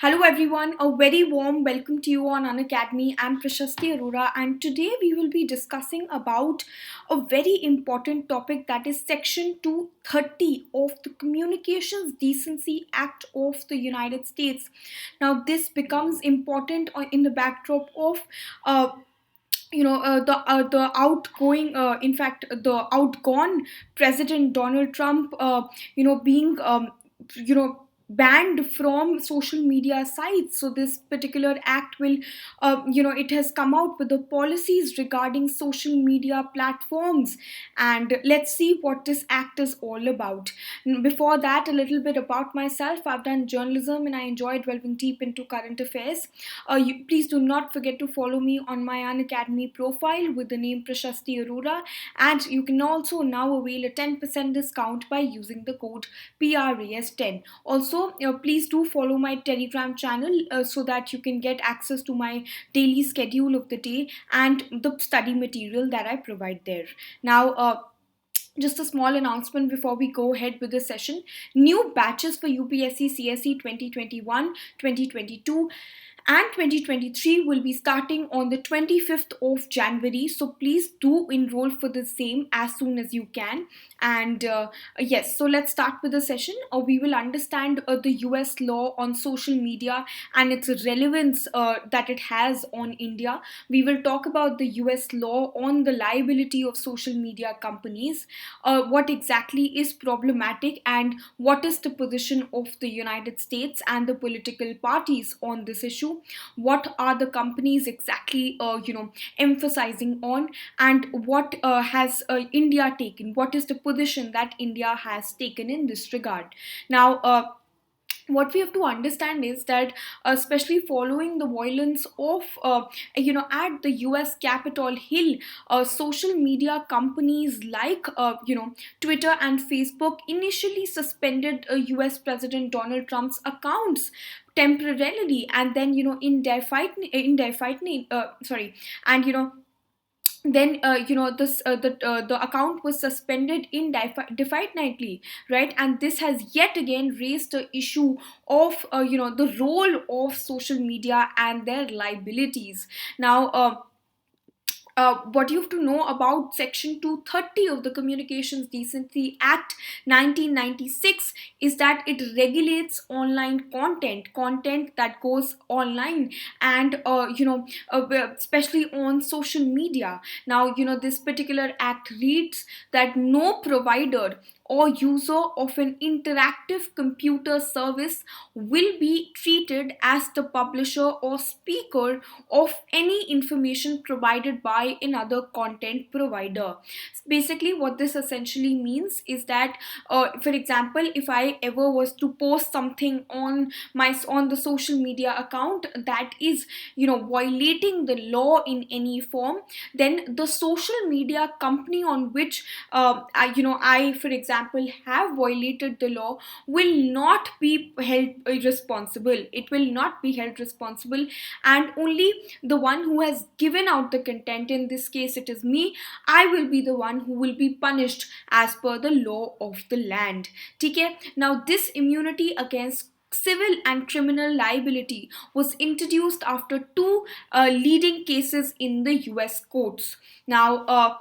Hello everyone, a very warm welcome to you on Unacademy. I'm Prashasti Arora and today we will be discussing about a very important topic, that is section 230 of the Communications Decency Act of the United States. Now this becomes important in the backdrop of uh, the outgoing in fact the outgone President Donald Trump being you know banned from social media sites. So this particular act will it has come out with the policies regarding social media platforms, and let's see what this act is all about. Before that, a little bit about myself. I've done journalism and I enjoy delving deep into current affairs. Please do not forget to follow me on my Unacademy profile with the name Prashasti Arora, and you can also now avail a 10% discount by using the code PRAS10. Also, please do follow my Telegram channel so that you can get access to my daily schedule of the day and the study material that I provide there. Now, just a small announcement before we go ahead with the session. New batches for UPSC CSE 2021, 2022 and 2023 will be starting on the 25th of January. So please do enroll for the same as soon as you can. And yes, so let's start with the session. We will understand the US law on social media and its relevance that it has on India. We will talk about the US law on the liability of social media companies, what exactly is problematic, and what is the position of the United States and the political parties on this issue. What are the companies exactly emphasizing on, and what has India taken, what is the position that India has taken in this regard. Now, what we have to understand is that, especially following the violence of at the US Capitol Hill, social media companies like Twitter and Facebook initially suspended US President Donald Trump's accounts temporarily, and then indefinitely sorry and then this the account was suspended indefinitely, right? And this has yet again raised the issue of the role of social media and their liabilities. Now, what you have to know about section 230 of the Communications Decency Act 1996 is that it regulates online content that goes online, and especially on social media. Now, this particular act reads that no provider or user of an interactive computer service will be treated as the publisher or speaker of any information provided by another content provider. Basically, what this essentially means is that, for example, if I ever was to post something on the social media account that is violating the law in any form, then the social media company on which I, for example, have violated the law will not be held responsible. It will not be held responsible, and only the one who has given out the content, in this case it is me, I will be the one who will be punished as per the law of the land. Okay? Now, this immunity against civil and criminal liability was introduced after two leading cases in the US courts. Now,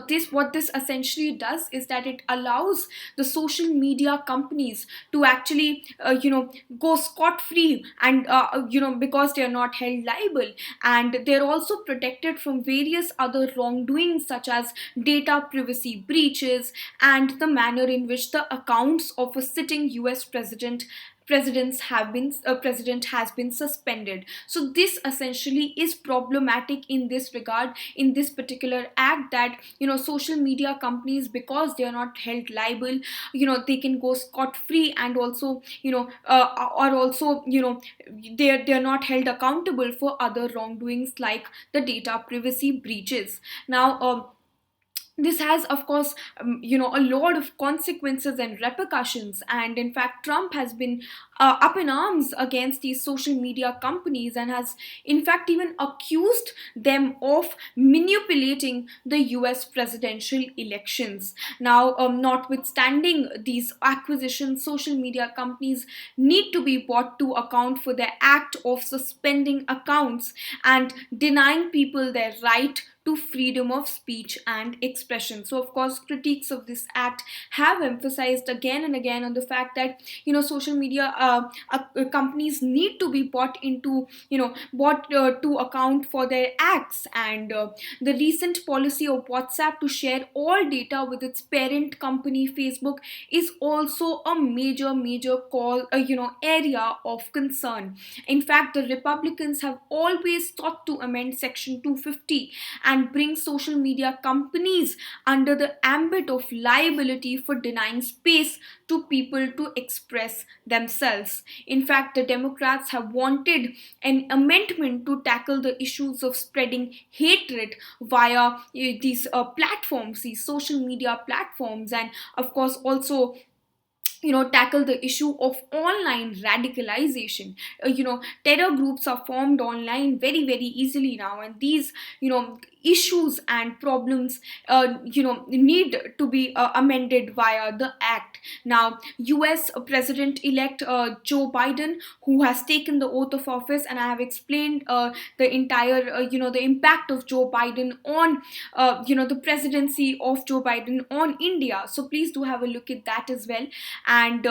this what this essentially does is that it allows the social media companies to actually go scot free, and because they are not held liable, and they're also protected from various other wrongdoings such as data privacy breaches and the manner in which the accounts of a sitting US president has been suspended. So this essentially is problematic in this regard, in this particular act, that social media companies, because they are not held liable, they can go scot free, and also are also they are not held accountable for other wrongdoings like the data privacy breaches. Now, this has, of course, a lot of consequences and repercussions. And in fact, Trump has been up in arms against these social media companies, and has in fact even accused them of manipulating the US presidential elections. Now, notwithstanding these acquisitions, social media companies need to be brought to account for their act of suspending accounts and denying people their right to freedom of speech and expression. So, of course, critiques of this act have emphasized again and again on the fact that social media companies need to be brought to account for their acts. And the recent policy of WhatsApp to share all data with its parent company Facebook is also a major area of concern. In fact, the Republicans have always sought to amend Section 250 and bring social media companies under the ambit of liability for denying space to people to express themselves. In fact, the Democrats have wanted an amendment to tackle the issues of spreading hatred via these platforms, these social media platforms, and of course also tackle the issue of online radicalization. Terror groups are formed online very easily now, and these issues and problems need to be amended via the act. Now, US President elect Joe Biden, who has taken the oath of office, and I have explained the entire the impact of Joe Biden on the presidency of Joe Biden on India. So please do have a look at that as well. And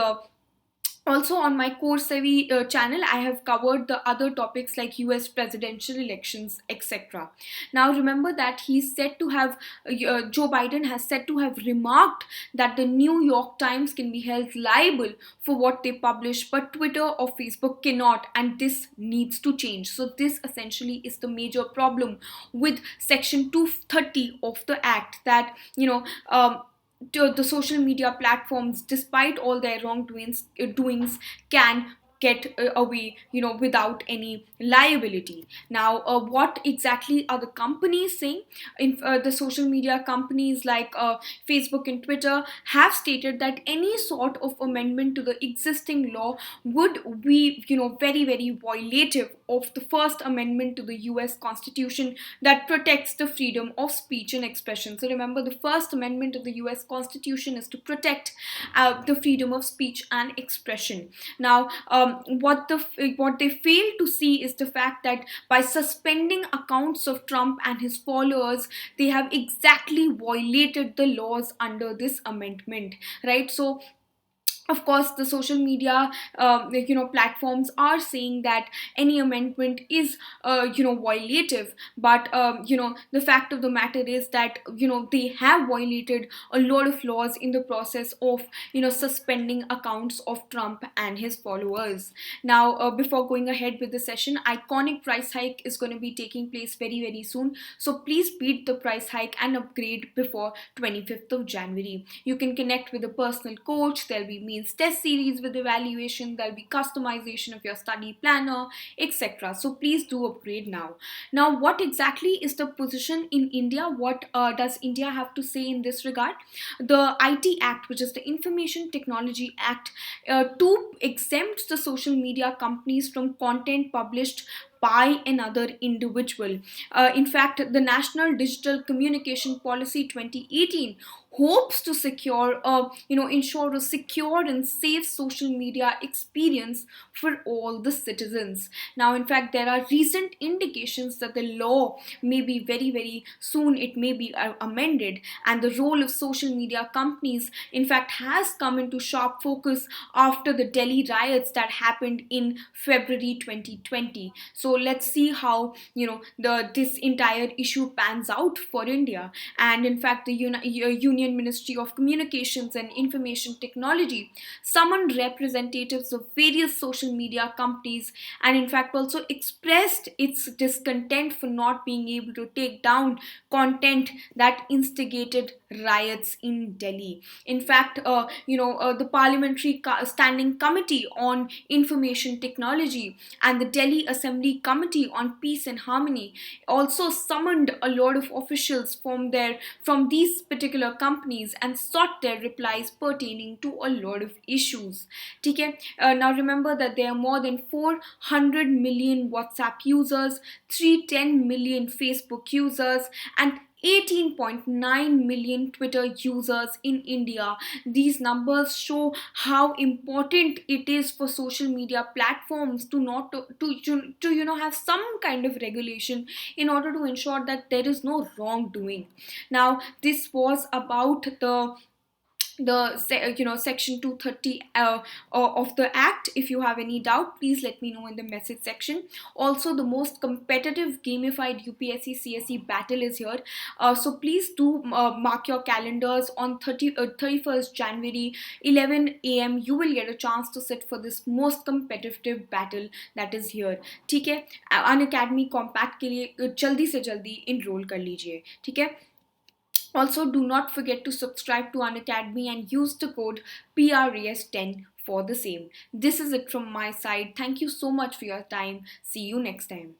also on my Core Savvy channel, I have covered the other topics like US presidential elections, etc. Now remember that Joe Biden has said to have remarked that the New York Times can be held liable for what they publish, but Twitter or Facebook cannot, and this needs to change. So this essentially is the major problem with Section 230 of the Act, that to the social media platforms, despite all their doings, can get away without any liability. Now, what exactly are the companies saying? The social media companies like Facebook and Twitter have stated that any sort of amendment to the existing law would be very violative of the First Amendment to the US Constitution that protects the freedom of speech and expression. So remember, the First Amendment of the US Constitution is to protect the freedom of speech and expression. Now, what they fail to see is the fact that by suspending accounts of Trump and his followers, they have exactly violated the laws under this amendment, right? So of course, the social media platforms are saying that any amendment is violative, but the fact of the matter is that they have violated a lot of laws in the process of suspending accounts of Trump and his followers. Now, before going ahead with the session, iconic price hike is going to be taking place very soon, so please beat the price hike and upgrade before 25th of January. You can connect with a personal coach. There'll be means test series with evaluation, there'll be customization of your study planner, etc. So please do upgrade now. Now, what exactly is the position in India? What does India have to say in this regard? The IT Act, which is the Information Technology Act, to exempt the social media companies from content published by another individual. In fact, the National Digital Communication Policy 2018 hopes to ensure a secure and safe social media experience for all the citizens. Now, in fact, there are recent indications that the law may be very soon, it may be amended, and the role of social media companies in fact has come into sharp focus after the Delhi riots that happened in February 2020. So let's see how this entire issue pans out for India. And in fact, the Union Ministry of Communications and Information Technology summoned representatives of various social media companies, and in fact also expressed its discontent for not being able to take down content that instigated riots in Delhi. In fact, the Parliamentary Standing Committee on Information Technology and the Delhi Assembly Committee on Peace and Harmony also summoned a lot of officials from these particular companies and sought their replies pertaining to a lot of issues. Okay? Now remember that there are more than 400 million WhatsApp users, 310 million Facebook users, and 18.9 million Twitter users in India. These numbers show how important it is for social media platforms to not to have some kind of regulation in order to ensure that there is no wrongdoing. Now, this was about section 230 of the act. If you have any doubt, please let me know in the message section. Also, the most competitive gamified UPSC CSE battle is here, so please do mark your calendars on 31st January 11 a.m. You will get a chance to sit for this most competitive battle that is here. ठीक है, Unacademy Compact के लिए जल्दी से जल्दी enroll कर लीजिए. ठीक है. Also, do not forget to subscribe to Unacademy and use the code PRAS10 for the same. This is it from my side. Thank you so much for your time. See you next time.